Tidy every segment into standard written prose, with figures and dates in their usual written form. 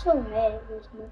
so mad at this man.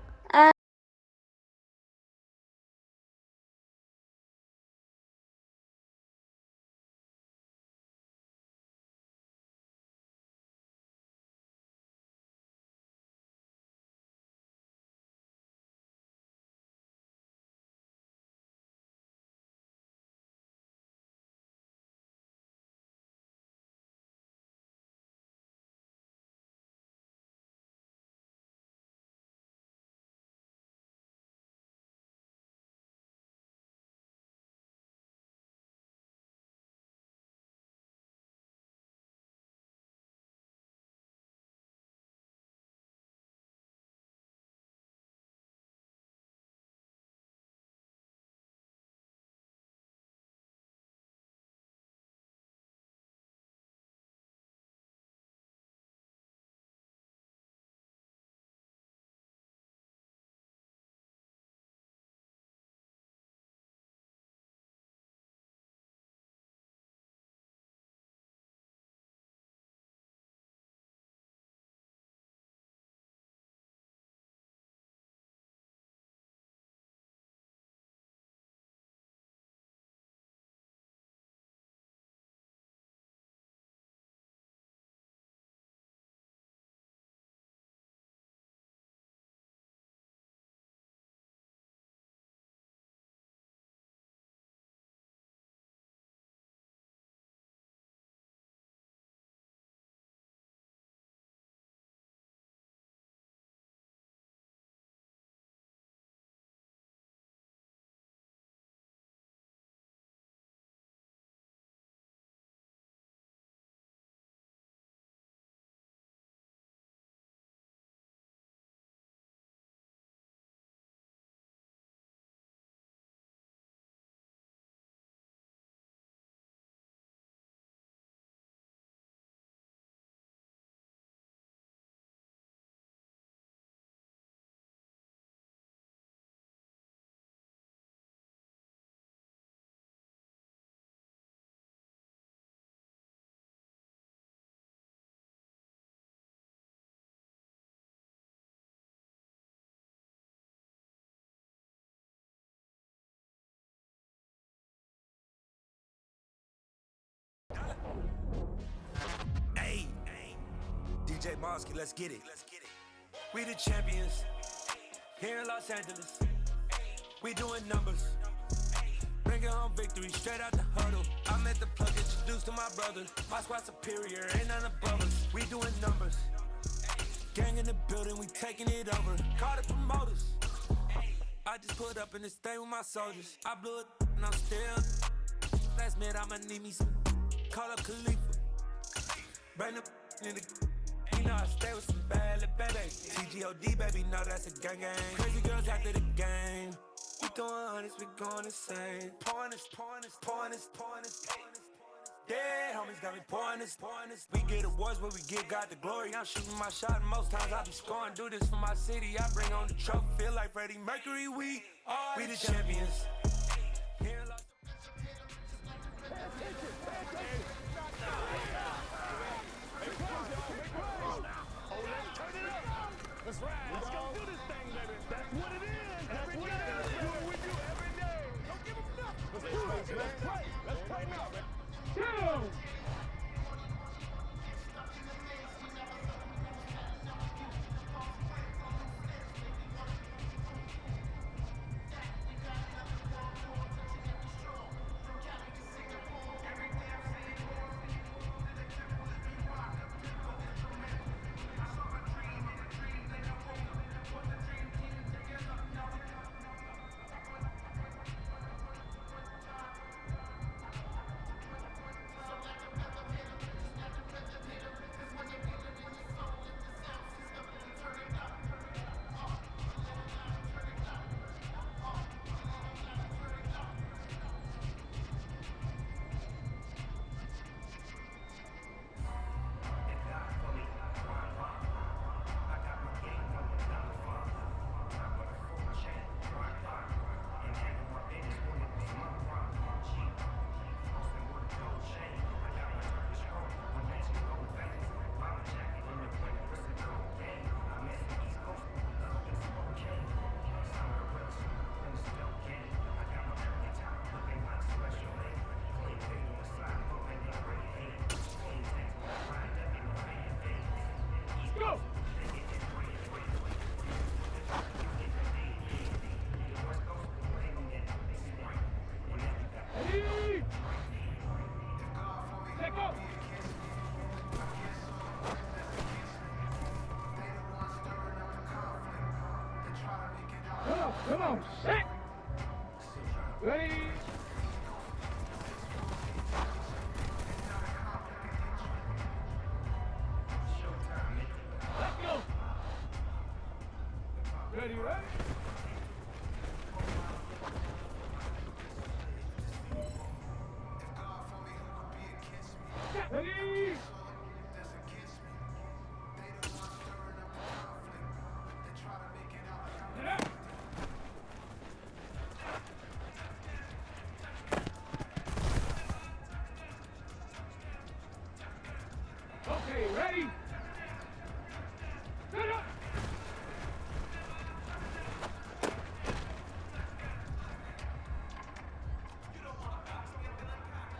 Hey, DJ Mosky, let's get it. We the champions here in Los Angeles. We doing numbers. Bringing home victory straight out the huddle. I'm at the plug, introduced to my brother. My squad superior, ain't none above us. We doing numbers. Gang in the building, we taking it over. Call the promoters. I just put up in this thing with my soldiers. I blew it and I'm still. Last minute I'ma need me some. Call up Khalifa. Bring the in the. You know I stay with some bad little baby. TGOD baby, know that's a gang gang. Crazy girls after the game. We throwing hundreds, we going insane. Pouring this. Dead homies got me pouring this. We get awards where we give God the glory. I'm shooting my shot and most times I be scoring. Do this for my city, I bring on the trophy. Feel like Freddie Mercury, we the champions. Let's ride. Let's go do this thing, baby. That's what it is. That's what it is. Do it with you every day. Don't give them nothing. Let's do it. Let's play. Let's play now. Two. Come on, set. Ready. Let's go. Ready, ready. Ready. Okay, ready? Set up!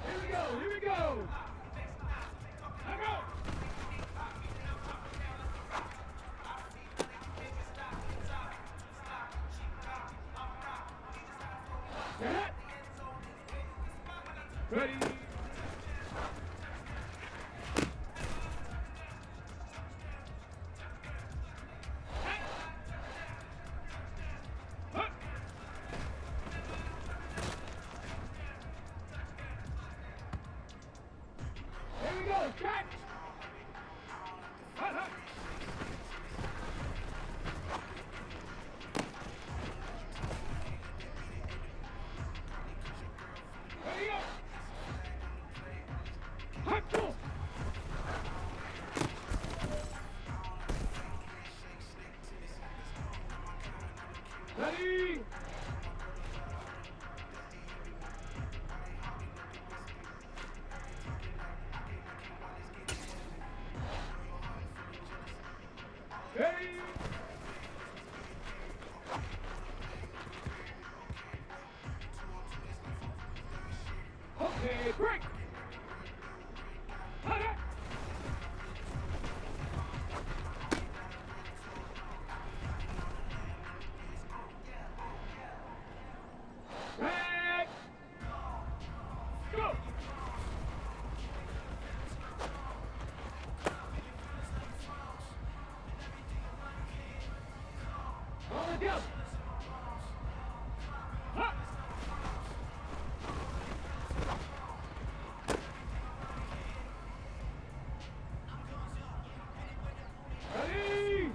Here we go, here we go! Let go! Set! Ready? Here we go, catch! Hut, hut. Ready up! Hut, go! Ready! Ready! Okay, break! Hut, hut. Back! Go! On the jump! Huh! Ready!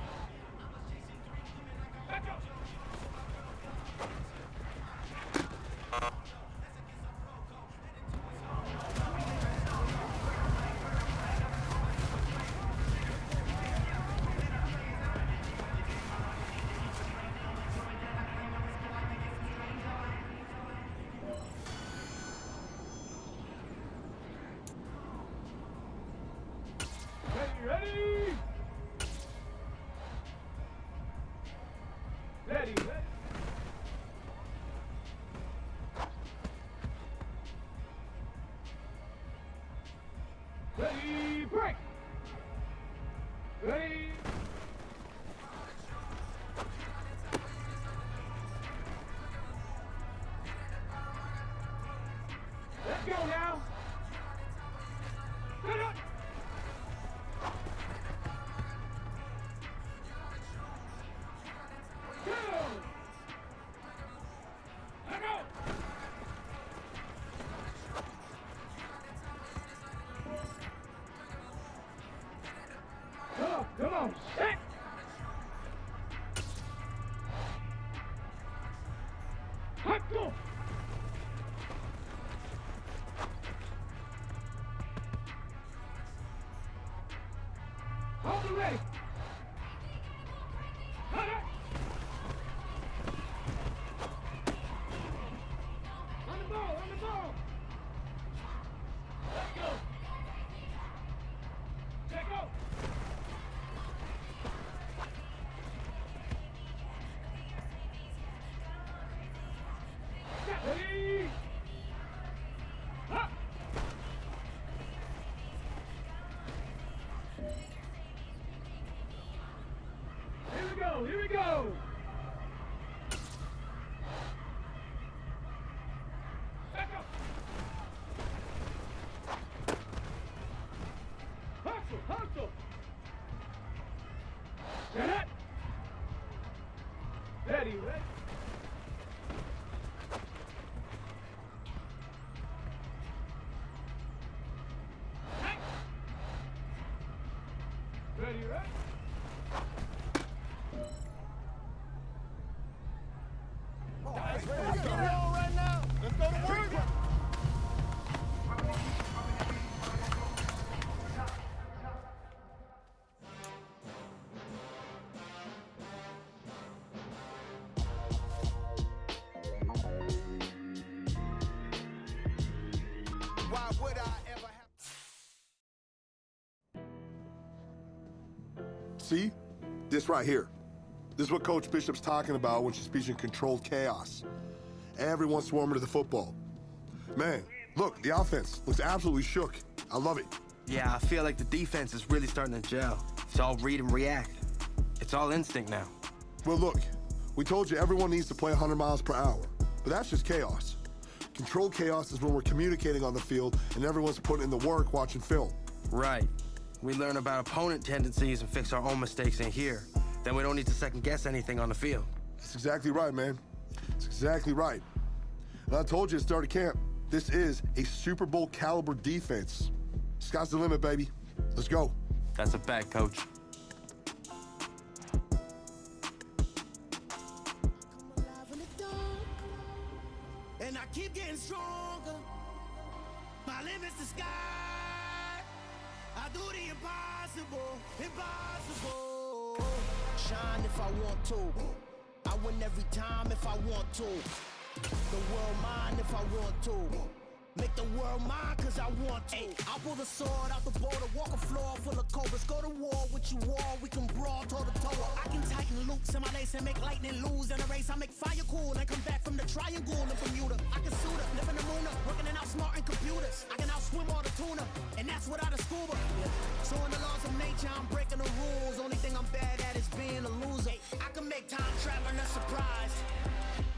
Back up! Ready, ready! Ready, ready! Ready, break! Ready! Let's go now! Set up! Go! Let go! Come on, set! Hot go! Hold the ready! Hot up! On the ball, on the ball! Let's go! Check go! Ready! Up! Here we go, here we go! Back up! Hustle, hustle! Set it! Ready, ready? See? This right here. This is what Coach Bishop's talking about when she's speaking controlled chaos. Everyone swarming to the football. Man, look, the offense looks absolutely shook. I love it. Yeah, I feel like the defense is really starting to gel. It's all read and react. It's all instinct now. Well, look, we told you everyone needs to play 100 miles per hour, but that's just chaos. Controlled chaos is when we're communicating on the field and everyone's putting in the work watching film. Right. We learn about opponent tendencies and fix our own mistakes in here. Then we don't need to second-guess anything on the field. That's exactly right, man. That's exactly right. And I told you at the start of camp, this is a Super Bowl caliber defense. Sky's the limit, baby. Let's go. That's a fact, Coach. And I keep getting stronger. My limit's the sky. I do the impossible, impossible. Shine if I want to. I win every time if I want to. The world mine if I want to. Make the world mine cause I want to. I pull the sword out the border, walk a floor full of cobras. Go to war with you all, we can brawl toe to toe. I can tighten loops in my lace and make lightning lose in a race. I make fire cool and come back from the triangle in Bermuda. I can suit up, live in the moon up, working and outsmarting computers. I can outswim all the tuna, and that's without a scuba. So in the laws of nature, I'm breaking the rules. Only thing I'm bad at is being a loser. I can make time traveling a surprise.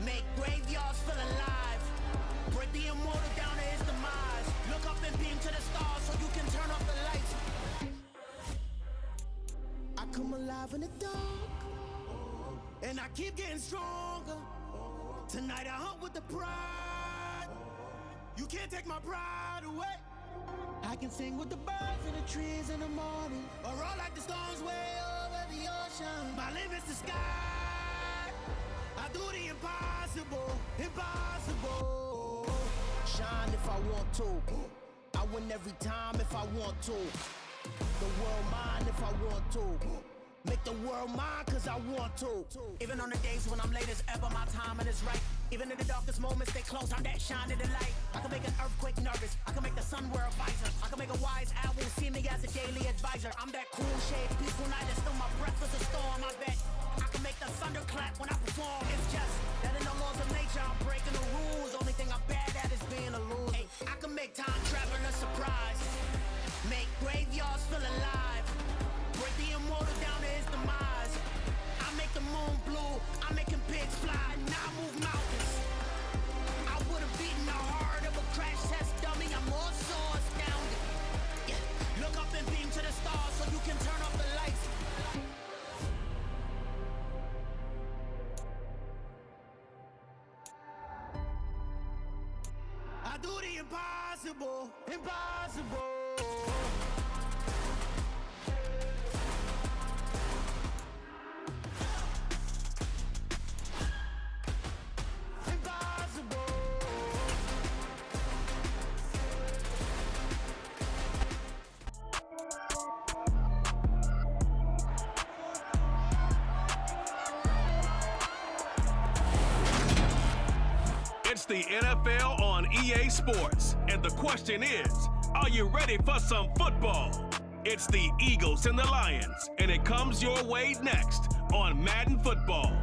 Make graveyards feel alive. Break the immortal down to his demise. Look up and beam to the stars so you can turn off the lights. I come alive in the dark. And I keep getting stronger. Tonight I hunt with the pride. You can't take my pride away. I can sing with the birds and the trees in the morning. Or roll like the storms way over the ocean. My limit's the sky. I do the impossible, impossible. Shine if I want to. I win every time if I want to. The world mine if I want to. Make the world mine cause I want to. Even on the days when I'm late as ever, my timing is right. Even in the darkest moments, they close, I'm that shine of the light. I can make an earthquake nervous, I can make the sun wear a visor. I can make a wise owl see me as a daily advisor. I'm that cool shade, peaceful night, and still my breath is a storm, I bet. I can make the thunder clap when I perform. It's just that in the laws of nature, I'm breaking the rules. Only thing I'm bad at is being a loser. I can make time traveling a surprise. Make graveyards feel alive. Break the immortal down to his demise. I make the moon blue, I'm making pigs fly. Now I move mountains. I would've beaten the heart of a crash test dummy. I'm more so astounded. Yeah. Look up and beam to the stars so you can turn off the lights. I do the impossible, impossible. It's the NFL on EA Sports, and the question is, are you ready for some football? It's the Eagles and the Lions, and it comes your way next on Madden Football.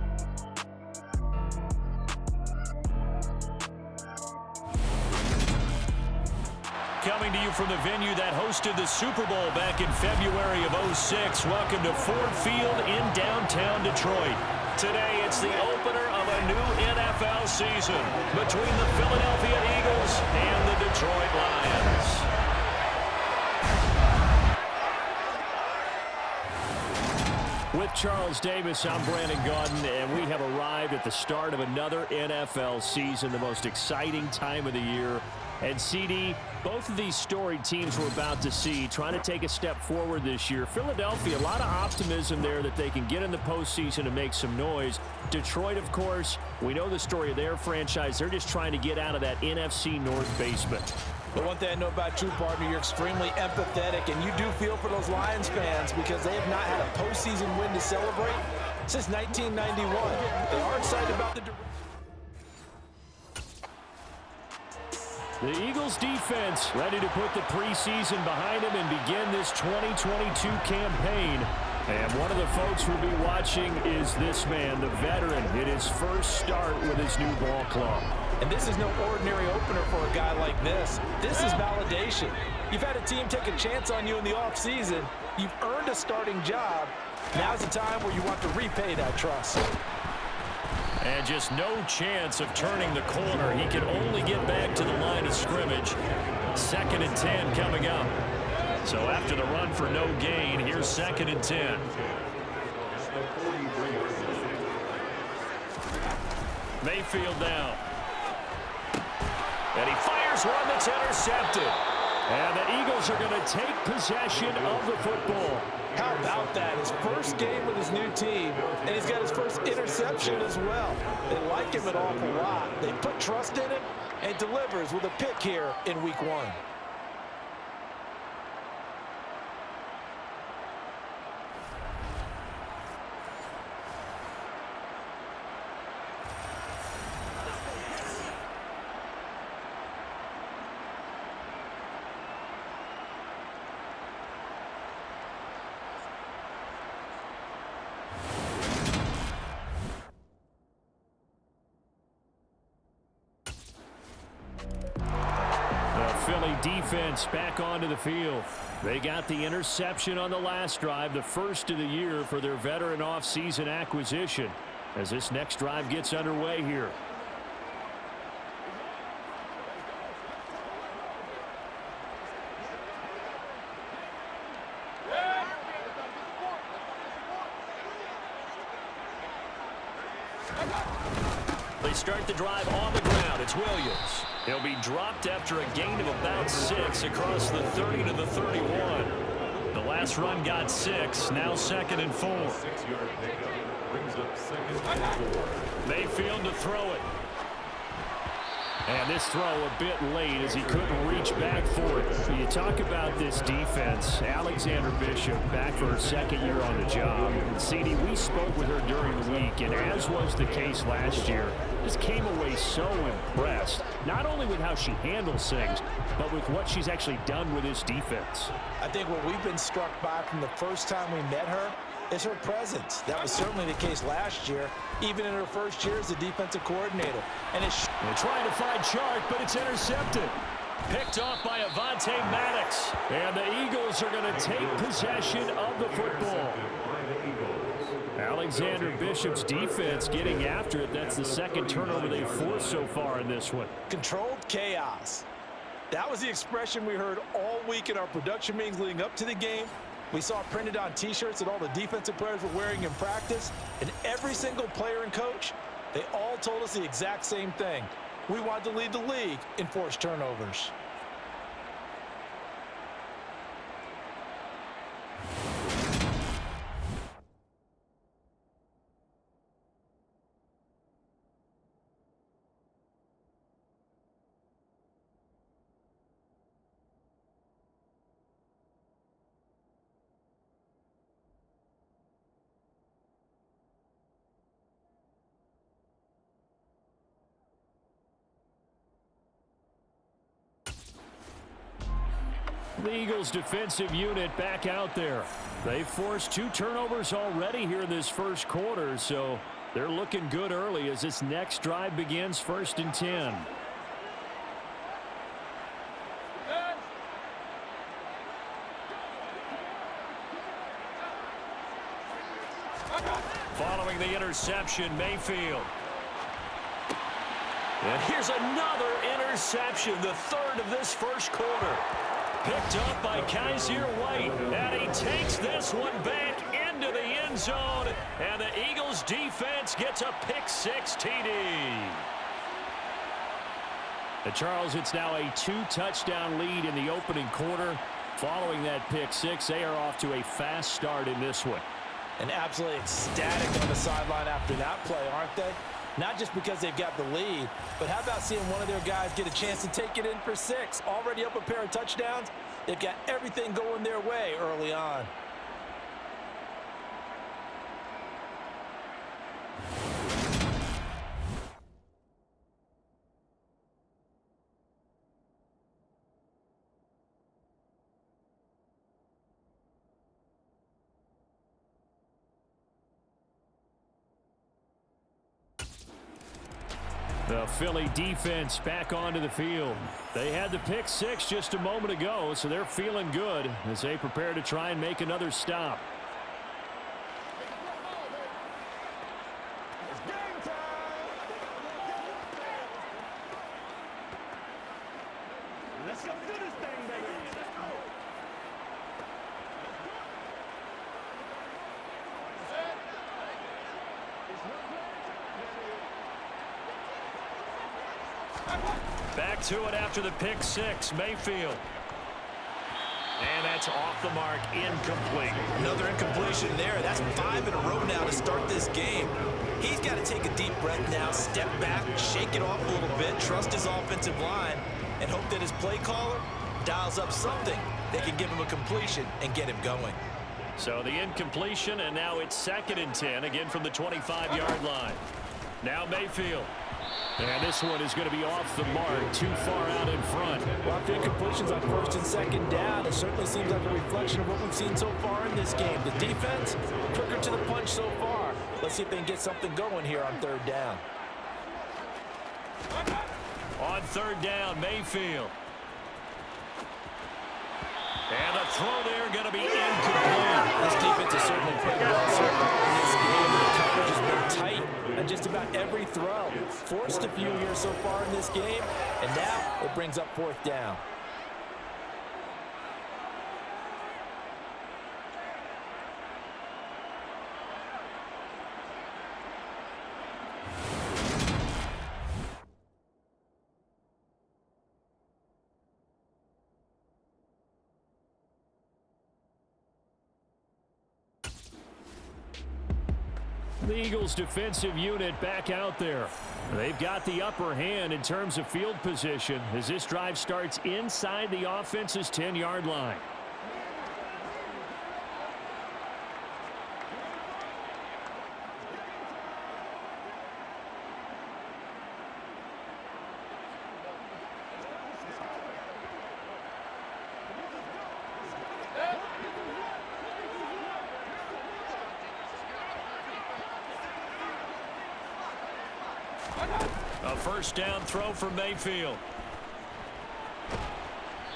Coming to you from the venue that hosted the Super Bowl back in February of '06. Welcome to Ford Field in downtown Detroit. Today, it's the opener of a new NFL season between the Philadelphia Eagles and the Detroit Lions. With Charles Davis, I'm Brandon Gaudin, and we have arrived at the start of another NFL season, the most exciting time of the year. And CD, both of these storied teams we're about to see trying to take a step forward this year. Philadelphia, a lot of optimism there that they can get in the postseason and make some noise. Detroit, of course, we know the story of their franchise. They're just trying to get out of that NFC North basement. The one thing I know about you, partner, you're extremely empathetic, and you do feel for those Lions fans because they have not had a postseason win to celebrate since 1991. They are excited about the direction. The Eagles defense ready to put the preseason behind them and begin this 2022 campaign. And one of the folks we'll be watching is this man, the veteran, in his first start with his new ball club. And this is no ordinary opener for a guy like this. This is validation. You've had a team take a chance on you in the offseason. You've earned a starting job. Now's the time where you want to repay that trust. And just no chance of turning the corner. He can only get back to the line of scrimmage. 2nd and 10 coming up. So after the run for no gain, here's 2nd and 10. Mayfield down. And he fires one that's intercepted. And the Eagles are going to take possession of the football. How about that? His first game with his new team, and he's got his first interception as well. They like him an awful lot. They put trust in him, and delivers with a pick here in week 1. Philly defense back onto the field. They got the interception on the last drive, the first of the year for their veteran offseason acquisition, as this next drive gets underway here. They start the drive on the ground. It's Williams. He'll be dropped after a gain of about 6 across the 30 to the 31. The last run got 6. Now 2nd and 4. Mayfield to throw it. And this throw a bit late as he couldn't reach back for it. You talk about this defense. Alexander Bishop back for her 2nd year on the job. And CD, we spoke with her during the week, and as was the case last year, just came away so impressed, not only with how she handles things, but with what she's actually done with this defense. I think what we've been struck by from the first time we met her is her presence. That was certainly the case last year, even in her first year as a defensive coordinator. And they're trying to find Chark, but it's intercepted. Picked off by Avonte Maddox. And the Eagles are going to take possession of the football. Alexander Bishop's defense getting after it. That's the 2nd turnover they've forced so far in this one. Controlled chaos. That was the expression we heard all week in our production meetings leading up to the game. We saw it printed on T-shirts that all the defensive players were wearing in practice. And every single player and coach, they all told us the exact same thing. We wanted to lead the league in forced turnovers. The Eagles defensive unit back out there. They've forced 2 turnovers already here in this first quarter, so they're looking good early as this next drive begins. 1st and 10. Following the interception, Mayfield. And here's another interception, the 3rd of this first quarter. Picked up by Kaiser White, and he takes this one back into the end zone, and the Eagles defense gets a pick-6 TD. Charles, it's now a 2-touchdown lead in the opening quarter. Following that pick-6, they are off to a fast start in this one. And absolutely ecstatic on the sideline after that play, aren't they? Not just because they've got the lead, but how about seeing one of their guys get a chance to take it in for 6? Already up a pair of touchdowns. They've got everything going their way early on. The Philly defense back onto the field. They had the pick six just a moment ago, so they're feeling good as they prepare to try and make another stop. Back to it after the pick six, Mayfield. And that's off the mark, incomplete. Another incompletion there. That's 5 in a row now to start this game. He's got to take a deep breath now, step back, shake it off a little bit, trust his offensive line, and hope that his play caller dials up something that can give him a completion and get him going. So the incompletion, and now it's 2nd and 10, again from the 25-yard line. Now Mayfield. And this one is going to be off the mark, too far out in front. Well, after incompletions on 1st and 2nd down, it certainly seems like a reflection of what we've seen so far in this game. The defense, quicker to the punch so far. Let's see if they can get something going here on 3rd down. On 3rd down, Mayfield. And the throw there going to be incomplete. This defense has certainly played well so far in this game. The coverage has been tight on just about every throw. Forced a few here so far in this game, and now it brings up 4th down. The Eagles defensive unit back out there. They've got the upper hand in terms of field position as this drive starts inside the offense's 10-yard line. A 1st down throw for Mayfield.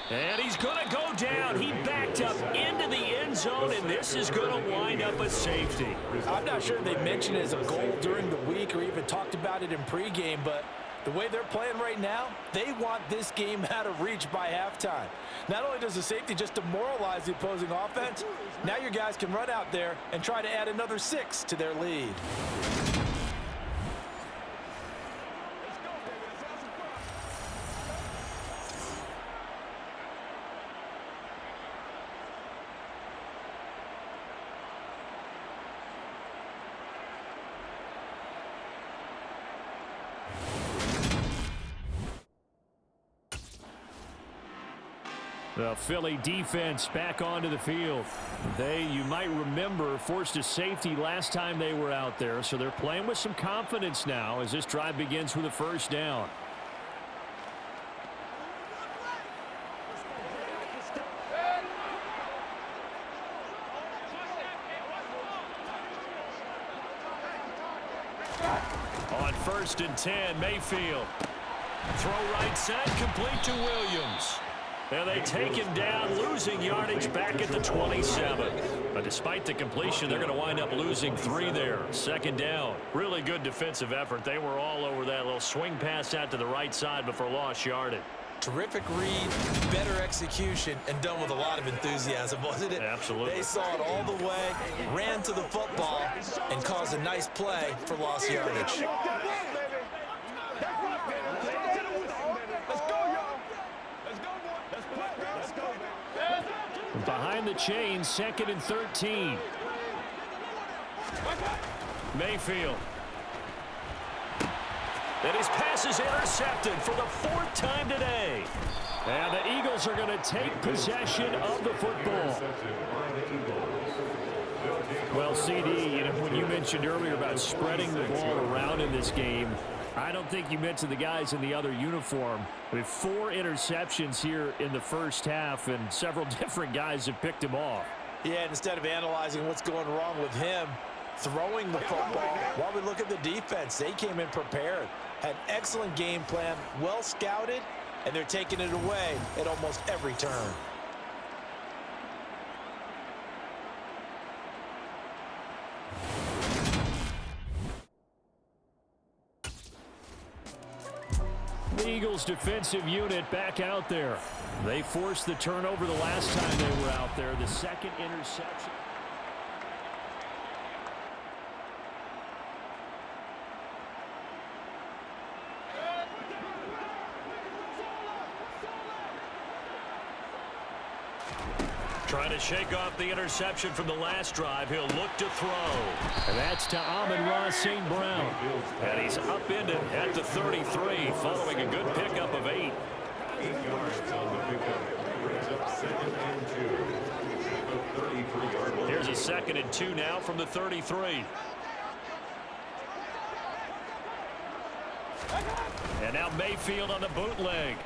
And he's going to go down. He backed up into the end zone, and this is going to wind up a safety. I'm not sure they mentioned it as a goal during the week or even talked about it in pregame, but the way they're playing right now, they want this game out of reach by halftime. Not only does the safety just demoralize the opposing offense, now your guys can run out there and try to add another 6 to their lead. The Philly defense back onto the field. They, you might remember, forced a safety last time they were out there, so they're playing with some confidence now as this drive begins with a 1st down. On 1st and 10, Mayfield. Throw right side, complete to Williams. And they take him down, losing yardage back at the 27. But despite the completion, they're going to wind up losing 3 there. 2nd down. Really good defensive effort. They were all over that little swing pass out to the right side before lost yardage. Terrific read, better execution, and done with a lot of enthusiasm, wasn't it? Absolutely. They saw it all the way, ran to the football, and caused a nice play for lost yardage. Behind the chains, 2nd and 13. Mayfield. And his pass is intercepted for the 4th time today. And the Eagles are going to take possession of the football. Well, CD, you know, when you mentioned earlier about spreading the ball around in this game, I don't think you mentioned the guys in the other uniform. We have 4 interceptions here in the first half, and several different guys have picked him off. Yeah, instead of analyzing what's going wrong with him, throwing the football. While we look at the defense, they came in prepared, had an excellent game plan, well scouted, and they're taking it away at almost every turn. The Eagles defensive unit back out there. They forced the turnover the last time they were out there, the second interception. Trying to shake off the interception from the last drive. He'll look to throw. And that's to Amon-Ra St. Brown. And he's upended at the 33, following a good pickup of 8. 8 yards on the pickup. Brings up 2nd and 2. The 33-yard line. Here's a 2nd and 2 now from the 33. And now Mayfield on the bootleg.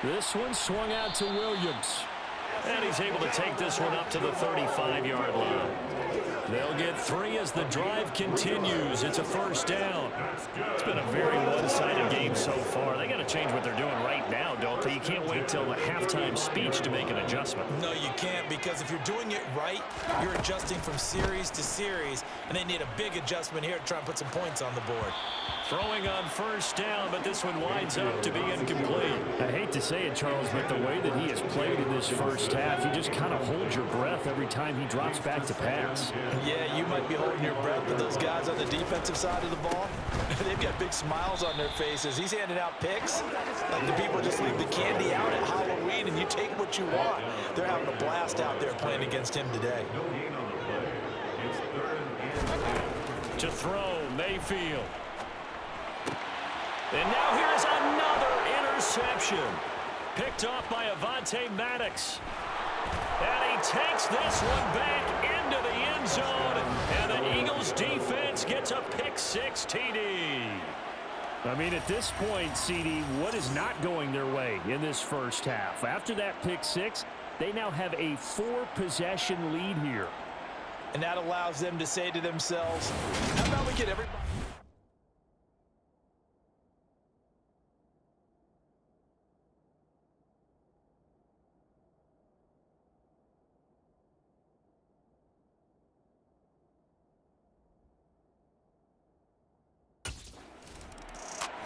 This one swung out to Williams. And he's able to take this one up to the 35-yard line. They'll get 3 as the drive continues. It's a first down. It's been a very one-sided game so far. They got to change what they're doing right now, don't they? You can't wait till the halftime speech to make an adjustment. No, you can't, because if you're doing it right, you're adjusting from series to series, and they need a big adjustment here to try and put some points on the board. Throwing on first down, but this one winds up to be incomplete. I hate to say it, Charles, but the way that he has played in this first half, you just kind of hold your breath every time he drops back to pass. Yeah, you might be holding your breath, but those guys on the defensive side of the ball, they've got big smiles on their faces. He's handing out picks like the people just leave the candy out at Halloween, and you take what you want. They're having a blast out there playing against him today. To throw, Mayfield. And now here's another interception. Picked off by Avonte Maddox. And he takes this one back into the end zone. And the Eagles defense gets a pick-6 TD. I mean, at this point, CD, what is not going their way in this first half? After that pick-6, they now have a 4-possession lead here. And that allows them to say to themselves, how about we get everybody...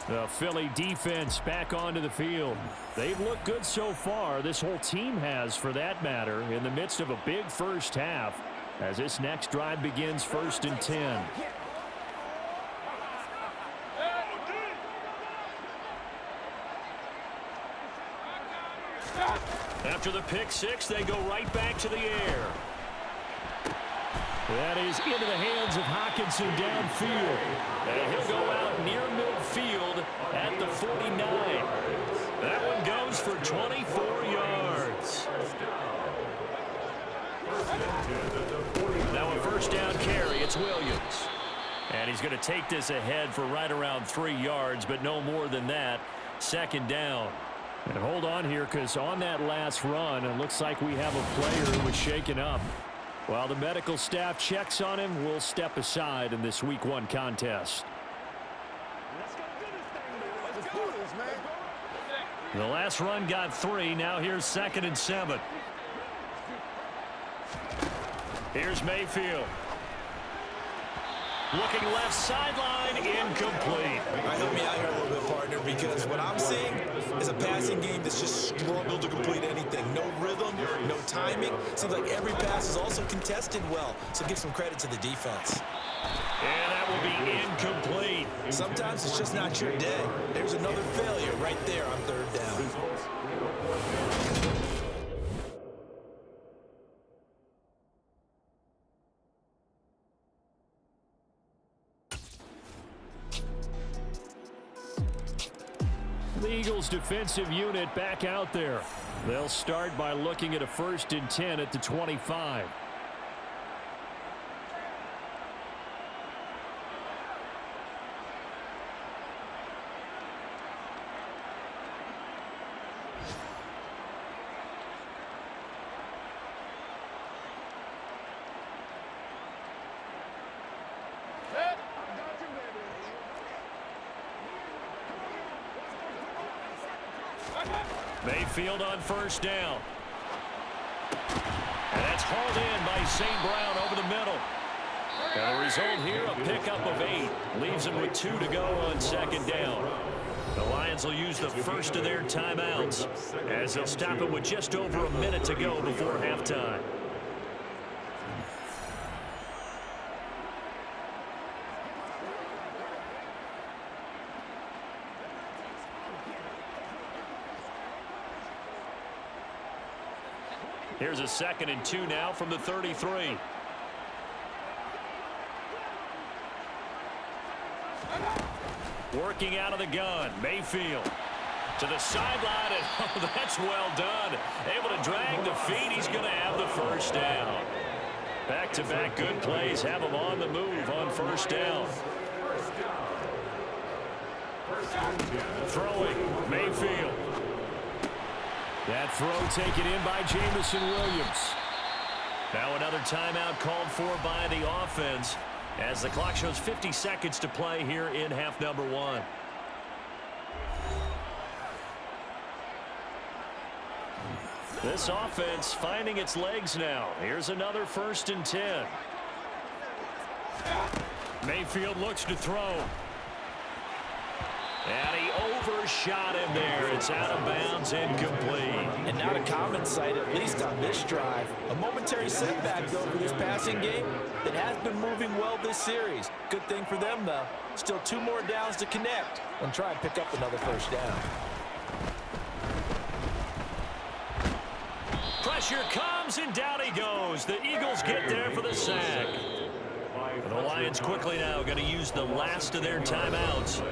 The Philly defense back onto the field. They've looked good so far. This whole team has, for that matter, in the midst of a big first half as this next drive begins 1st and 10. After the pick-6, they go right back to the air. That is into the hands of Hockenson downfield. And he'll go out near midfield at the 49. That one goes for 24 yards. Now a first down carry. It's Williams. And he's going to take this ahead for right around 3 yards, but no more than that. 2nd down. And hold on here, because on that last run, it looks like we have a player who was shaken up. While the medical staff checks on him, we'll step aside in this Week 1 contest. The last run got 3. Now here's 2nd and 7. Here's Mayfield. Looking left sideline, incomplete. Help me out here a little bit, partner, because what I'm seeing is a passing game that's just struggled to complete anything. No rhythm, no timing. Seems like every pass is also contested well, so give some credit to the defense. And that will be incomplete. Sometimes it's just not your day. There's another failure right there on 3rd down. The Eagles defensive unit back out there. They'll start by looking at a 1st and 10 at the 25. Mayfield on first down. And that's hauled in by St. Brown over the middle. And the result here, a pickup of 8. Leaves them with 2 to go on second down. The Lions will use the first of their timeouts as they'll stop it with just over a minute to go before halftime. Here's a 2nd and 2 now from the 33. Working out of the gun, Mayfield to the sideline, and oh, that's well done. Able to drag the feet. He's going to have the first down. Back-to-back good plays have him on the move on first down. Throwing, Mayfield. That throw taken in by Jamison Williams. Now another timeout called for by the offense as the clock shows 50 seconds to play here in half number 1. This offense finding its legs now. Here's another 1st and 10. Mayfield looks to throw. And he overshot him there. It's out of bounds, incomplete. And not a common sight, at least on this drive. A momentary setback, though, for this passing game that has been moving well this series. Good thing for them, though. Still 2 more downs to connect and try and pick up another first down. Pressure comes, and down he goes. The Eagles get there for the sack. And the Lions quickly now going to use the last of their timeouts.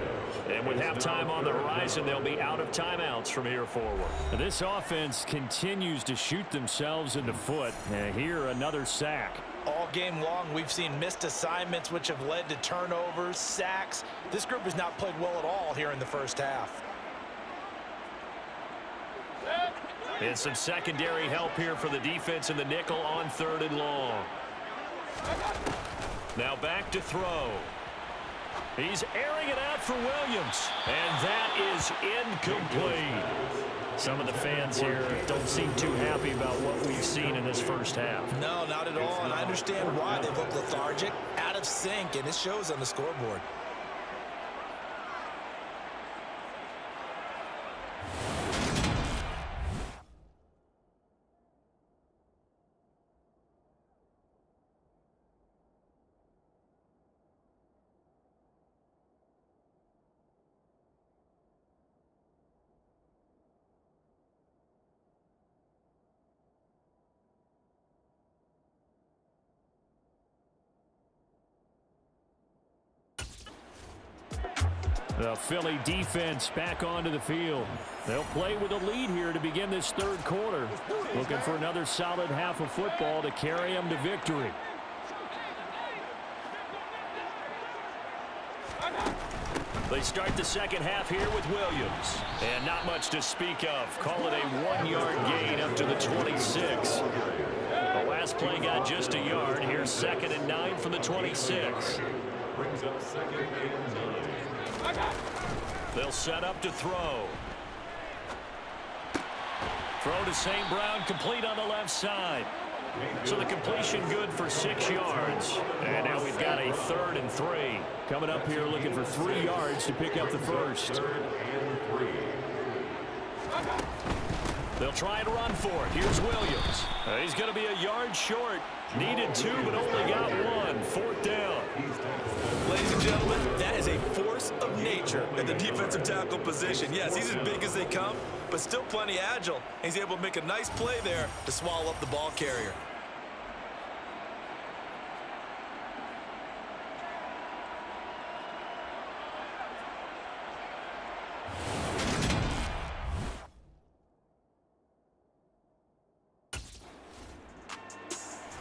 And with halftime on the horizon, they'll be out of timeouts from here forward. This offense continues to shoot themselves in the foot. And here, another sack. All game long, we've seen missed assignments, which have led to turnovers, sacks. This group has not played well at all here in the first half. And some secondary help here for the defense in the nickel on 3rd and long. Now back to throw. He's airing it out for Williams. And that is incomplete. Some of the fans here don't seem too happy about what we've seen in this first half. No, not at all. And I understand why. They look lethargic, out of sync, and it shows on the scoreboard. The Philly defense back onto the field. They'll play with a lead here to begin this 3rd quarter. Looking for another solid half of football to carry them to victory. They start the 2nd half here with Williams. And not much to speak of. Call it a 1-yard gain up to the 26. The last play got just a yard. Here's 2nd and 9 from the 26. Brings up 2nd and 9. They'll set up to throw. Throw to St. Brown, complete on the left side. So the completion good for 6 yards. And now we've got a 3rd and 3. Coming up here looking for 3 yards to pick up the first. 3rd and 3. They'll try and run for it. Here's Williams. He's going to be a yard short. Needed 2, but only got 1. 4th down. Ladies and gentlemen, that is a force of nature at the defensive tackle position. Yes, he's as big as they come, but still plenty agile. He's able to make a nice play there to swallow up the ball carrier.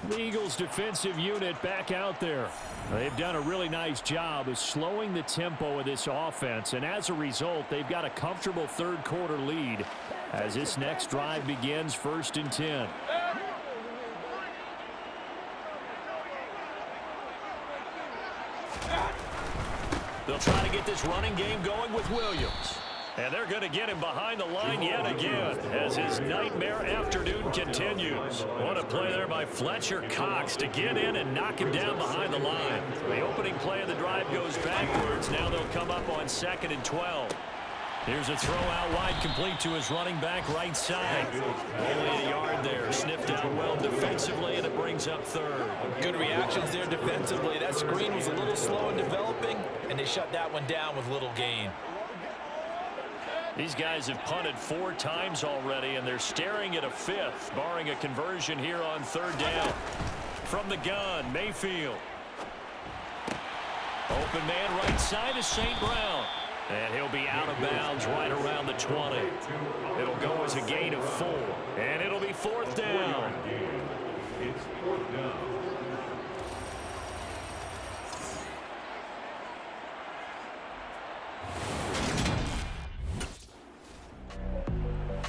The Eagles defensive unit back out there. They've done a really nice job of slowing the tempo of this offense, and as a result, they've got a comfortable 3rd quarter lead as this next drive begins 1st and 10. They'll try to get this running game going with Williams. And they're going to get him behind the line yet again as his nightmare afternoon continues. What a play there by Fletcher Cox to get in and knock him down behind the line. The opening play of the drive goes backwards. Now they'll come up on 2nd and 12. Here's a throw out wide, complete to his running back right side. Only a yard there. Sniffed out well defensively, and it brings up 3rd. Good reactions there defensively. That screen was a little slow in developing, and they shut that one down with little gain. These guys have punted 4 times already, and they're staring at a 5th, barring a conversion here on 3rd down. From the gun, Mayfield. Open man right side is St. Brown. And he'll be out of bounds right around the 20. It'll go as a gain of 4. And it'll be 4th down. It's 4th down.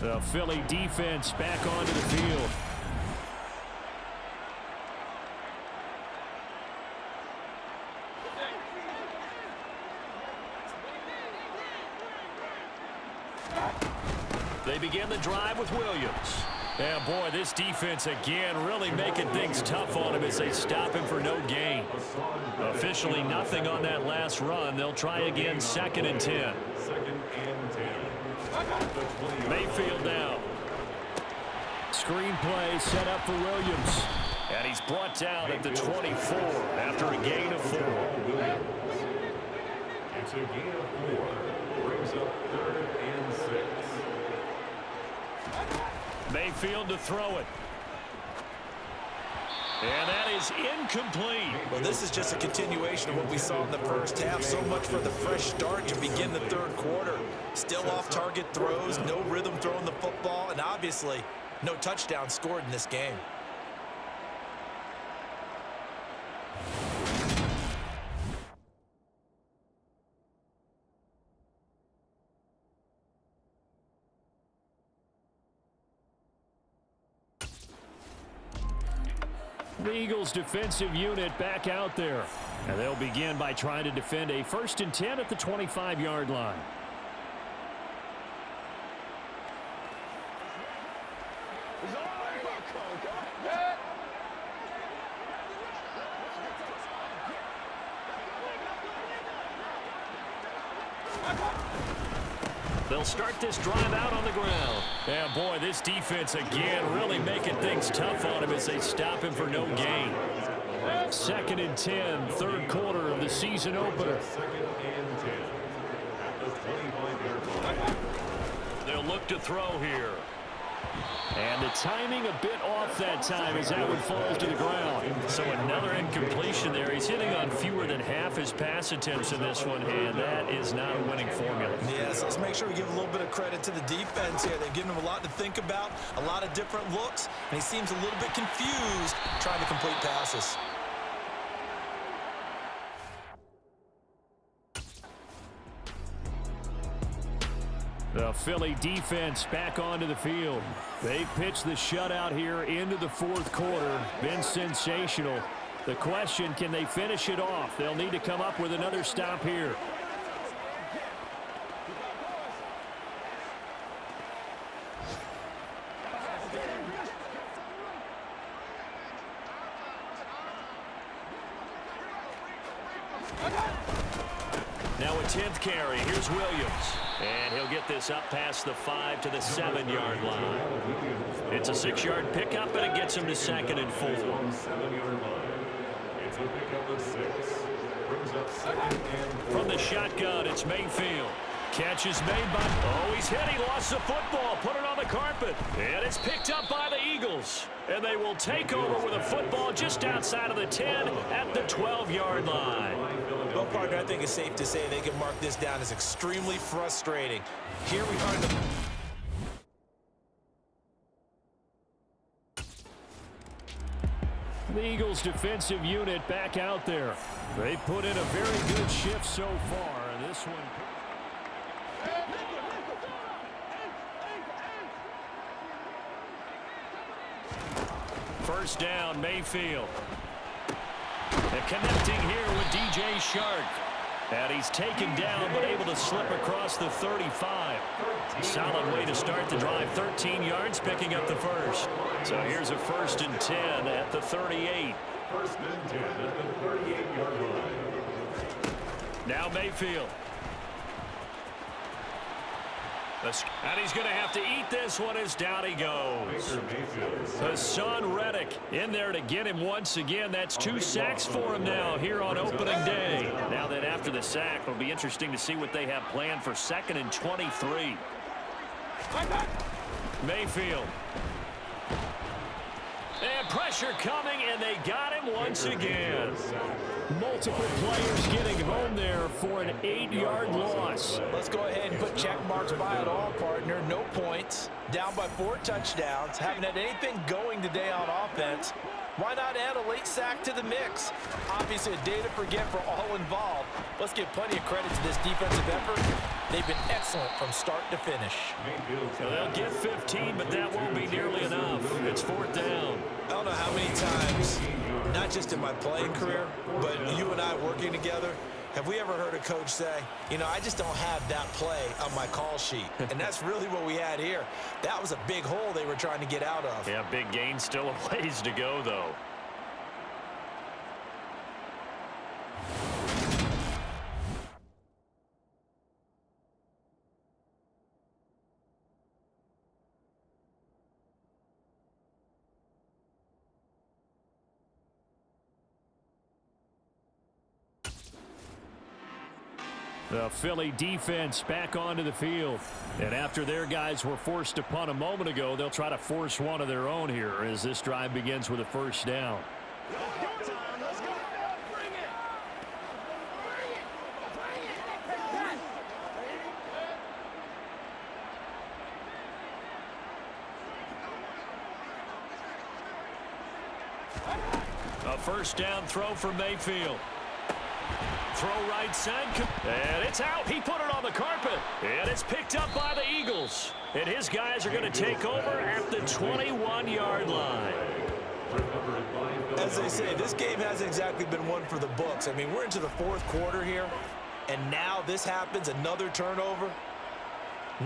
The Philly defense back onto the field. They begin the drive with Williams. And boy, this defense again really making things tough on him as they stop him for no gain. Officially nothing on that last run. They'll try again 2nd and 10. 2nd and 10. Mayfield now. Screen play set up for Williams. And he's brought down at the 24 after a gain of 4. It's a gain of 4. Brings up 3rd and 6. Mayfield to throw it. And that is incomplete. Well, this is just a continuation of what we saw in the first half. So much for the fresh start to begin the 3rd quarter. Still off-target throws, no rhythm throwing the football, and obviously no touchdown scored in this game. The Eagles defensive unit back out there. And they'll begin by trying to defend a 1st and 10 at the 25-yard line. They'll start this drive out on the ground. And boy, this defense again really making things tough on him as they stop him for no gain. 2nd and 10, 3rd quarter of the season opener. 2nd and 10. At the 25-yard line. They'll look to throw here. And the timing a bit off that time as that one falls to the ground. So another incompletion there. He's hitting on fewer than half his pass attempts in this one, and that is not a winning formula. Yes, let's make sure we give a little bit of credit to the defense here. They've given him a lot to think about, a lot of different looks, and he seems a little bit confused trying to complete passes. The Philly defense back onto the field. They pitched the shutout here into the 4th quarter. Been sensational. The question, can they finish it off? They'll need to come up with another stop here. Now a 10th carry. Here's Williams. And he'll get this up past the 5 to the 7-yard line. It's a 6-yard pickup, and it gets him to 2nd and 4. 7-yard line. It's a pickup of 6. Brings up 2nd and 4. From the shotgun, it's Mayfield. Catch is made by... Oh, he's hit. He lost the football. Put it on the carpet. And it's picked up by the Eagles. And they will take over with a football just outside of the 10 at the 12-yard line. Well, partner, I think it's safe to say they can mark this down as extremely frustrating. Here we are in the... The Eagles defensive unit back out there. They put in a very good shift so far. This one... First down, Mayfield. And connecting here with DJ Shark. And he's taken down, but able to slip across the 35. Solid way to start the drive. 13 yards, picking up the first. So here's a 1st and 10 at the 38. 1st and 10 at the 38-yard line. Now Mayfield. And he's going to have to eat this one as down he goes. Hassan Reddick in there to get him once again. That's 2 sacks for him now here on opening day. Now that after the sack, it'll be interesting to see what they have planned for 2nd and 23. Mayfield. And pressure coming, and they got him once again. Multiple players getting home there for an 8-yard loss. Let's go ahead and put check marks by it all, partner. No points. Down by 4 touchdowns. Haven't had anything going today on offense. Why not add a late sack to the mix? Obviously, a day to forget for all involved. Let's give plenty of credit to this defensive effort. They've been excellent from start to finish. So they'll get 15, but that won't be nearly enough. It's 4th down. I don't know how many times, not just in my playing career, but you and I working together, have we ever heard a coach say, you know, I just don't have that play on my call sheet. And that's really what we had here. That was a big hole they were trying to get out of. Yeah, big gain, still a ways to go, though. The Philly defense back onto the field. And after their guys were forced to punt a moment ago, they'll try to force one of their own here as this drive begins with a 1st down. A 1st down throw for Mayfield. Throw right side, and it's out. He put it on the carpet, and it's picked up by the Eagles. And his guys are going to take over at the 21-yard line. As they say, this game hasn't exactly been one for the books. I mean, we're into the 4th quarter here, and now this happens, another turnover.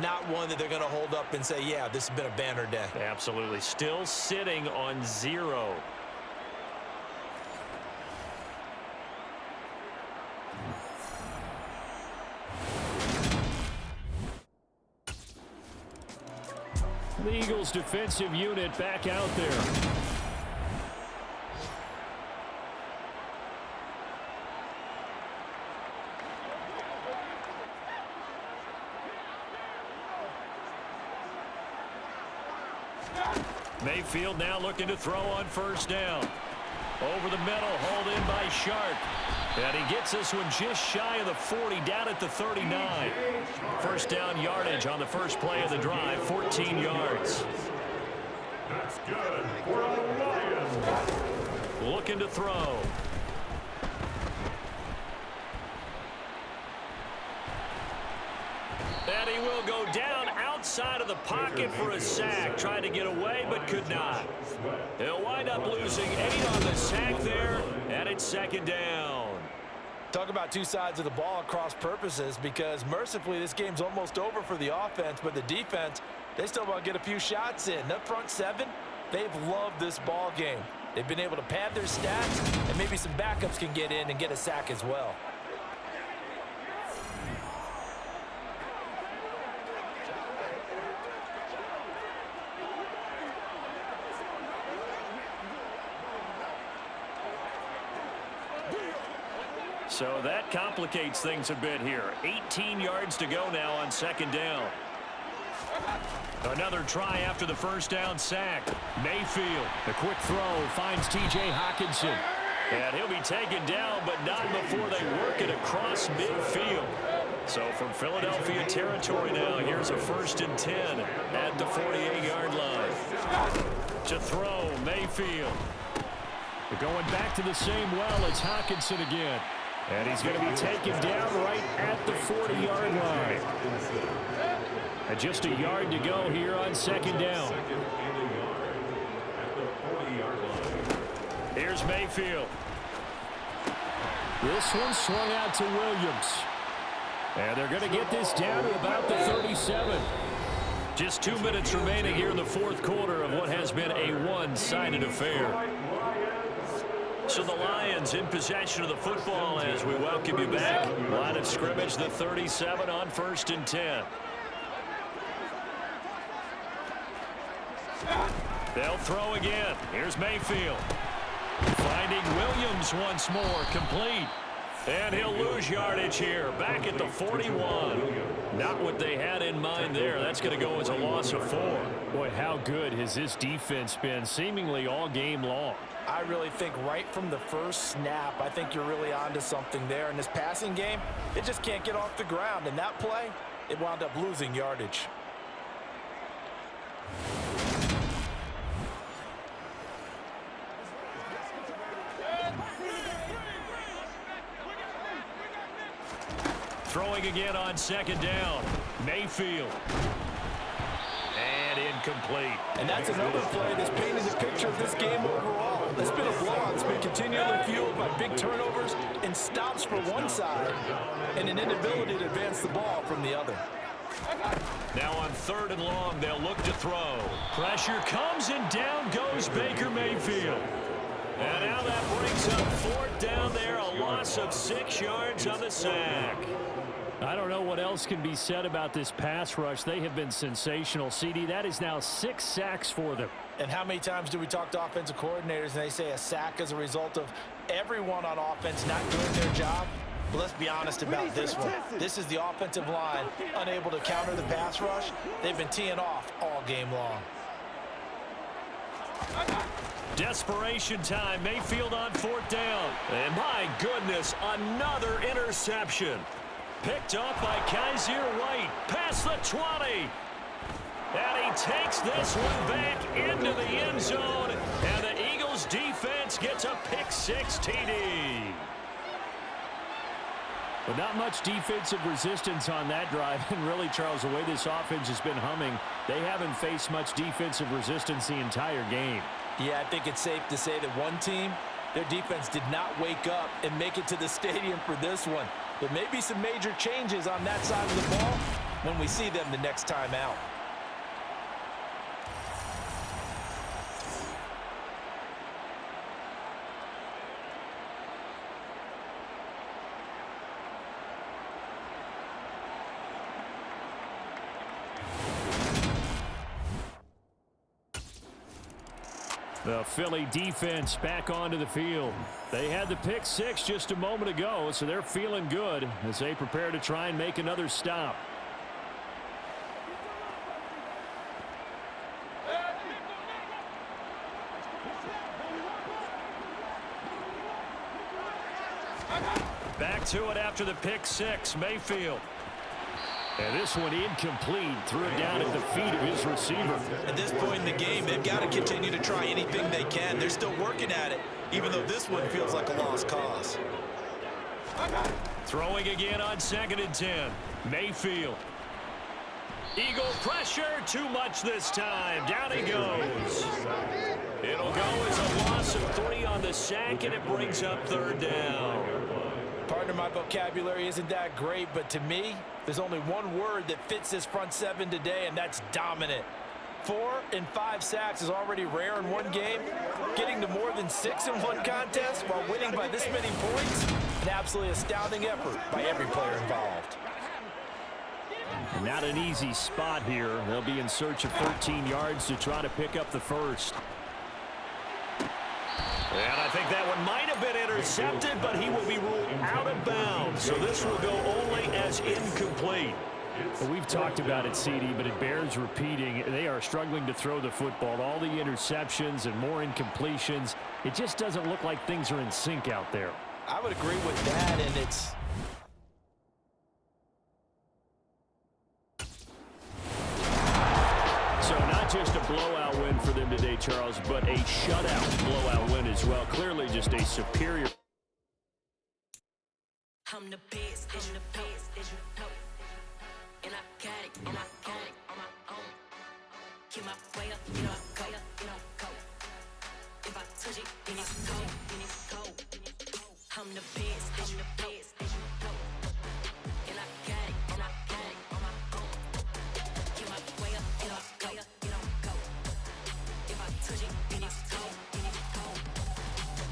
Not one that they're going to hold up and say, yeah, this has been a banner day. Absolutely. Still sitting on 0. The Eagles defensive unit back out there. Mayfield now looking to throw on 1st down. Over the middle, hauled in by Sharp. And he gets this one just shy of the 40, down at the 39. 1st down yardage on the first play of the drive, 14 yards. That's good for the Lions. Looking to throw. And he will go down outside of the pocket for a sack. Tried to get away, but could not. He'll wind up losing 8 on the sack there, and it's 2nd down. Talk about 2 sides of the ball at cross purposes, because mercifully this game's almost over for the offense, but the defense, they still want to get a few shots in. That front 7, they've loved this ball game. They've been able to pad their stats, and maybe some backups can get in and get a sack as well. So that complicates things a bit here. 18 yards to go now on 2nd down. Another try after the 1st down sack. Mayfield, the quick throw, finds T.J. Hockenson. And he'll be taken down, but not before they work it across midfield. So from Philadelphia territory now, here's a 1st and 10 at the 48-yard line. To throw, Mayfield. But going back to the same well, it's Hockenson again. And he's going to be taken down right at the 40-yard line. And just a yard to go here on 2nd down. Here's Mayfield. This one swung out to Williams. And they're going to get this down to about the 37. Just 2 minutes remaining here in the fourth quarter of what has been a one-sided affair. So the Lions in possession of the football as we welcome you back. Line of scrimmage, the 37 on 1st and 10. They'll throw again. Here's Mayfield. Finding Williams once more, complete. And he'll lose yardage here, back at the 41. Not what they had in mind there. That's going to go as a loss of 4. Boy, how good has this defense been seemingly all game long? I really think right from the first snap, I think you're really onto something there. In this passing game, it just can't get off the ground. And that play, it wound up losing yardage. Throwing again on 2nd down. Mayfield. And incomplete. And that's another play that's painted the picture of this game overall. It's been a blowout. It's been continually fueled by big turnovers and stops for one side and an inability to advance the ball from the other. Now on 3rd and long, they'll look to throw. Pressure comes and down goes Baker Mayfield. And now that brings up 4th down there, a loss of 6 yards on the sack. I don't know what else can be said about this pass rush. They have been sensational. CD, that is now 6 sacks for them. And how many times do we talk to offensive coordinators and they say a sack is a result of everyone on offense not doing their job? But let's be honest about this one. This is the offensive line unable to counter the pass rush. They've been teeing off all game long. Desperation time. Mayfield on 4th down. And my goodness, another interception. Picked off by Kaiser White. Past the 20. And he takes this one back into the end zone. And the Eagles defense gets a pick-6 TD. But not much defensive resistance on that drive. And really, Charles, the way this offense has been humming, they haven't faced much defensive resistance the entire game. Yeah, I think it's safe to say that one team, their defense did not wake up and make it to the stadium for this one. There may be some major changes on that side of the ball when we see them the next time out. The Philly defense back onto the field. They had the pick-6 just a moment ago, so they're feeling good as they prepare to try and make another stop. Back to it after the pick-6, Mayfield. And this one incomplete, threw it down at the feet of his receiver. At this point in the game, they've got to continue to try anything they can. They're still working at it, even though this one feels like a lost cause. Throwing again on 2nd and 10. Mayfield. Eagle pressure, too much this time. Down he goes. It'll go as a loss of 3 on the sack, and it brings up 3rd down. Partner, my vocabulary isn't that great, but to me, there's only one word that fits this front 7 today, and that's dominant. 4 and 5 sacks is already rare in one game. Getting to more than 6 in one contest while winning by this many points, an absolutely astounding effort by every player involved. Not an easy spot here. They'll be in search of 13 yards to try to pick up the first. And I think that one might have been intercepted, but he will be ruled out of bounds. So this will go only as incomplete. Well, we've talked about it, CD, but it bears repeating. They are struggling to throw the football. All the interceptions and more incompletions. It just doesn't look like things are in sync out there. I would agree with that, and it's... So not just a blowout win for them today, Charles, but a shutout blowout win as well. Clearly just a superior. I'm the best, I'm the best, as you know. And I got it, and I got it on my own. Keep my way up, you know I go, you know I go. If I touch it, then it's cold, then it's cold. I'm the best, I'm the best, and I got it, and I got it on my own. Get my way up, get up, go, get on, go. If I touch it, then it's cold, then it's cold.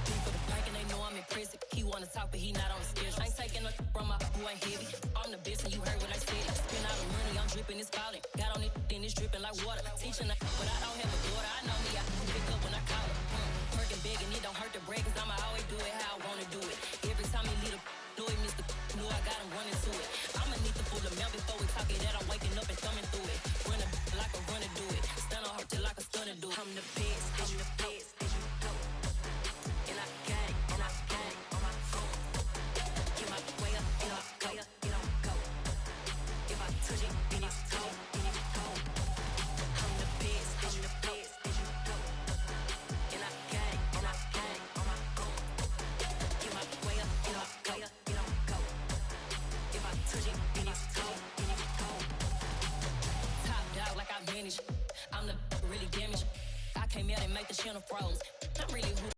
People the bank and they know I'm in prison. He wanna talk, but he not on the schedule. I ain't taking no from my boy heavy. I'm the best, and you heard what I said. Spend all the money, I'm dripping, it's falling. Got on it, then it's dripping like water. Teaching, but I don't have a daughter. I know me, I can pick up when I call her. Working big and it don't hurt the break, cause I'ma always do it how I wanna do it. Every time he lead a know it, Mr. Know I got him running to it. I'ma need the full amount before we talk it that I'm waking up and thumbing through it. Run a like a runner do it. Stun on her till like a stunner do it. I'm the best, I'm the best, and I got it, and I got it on my phone. Get my way up, get up, go, get on, go. If I touch it, then it's cold, then it's cold. I'm the best, I'm the best, and I got it, and I got it on my own. Get my way up, get up, go, get on, go. If I touch it, then it's cold, then it's cold. Top dog like I manage. I'm the really damaged. I came out and make the channel froze. I'm really who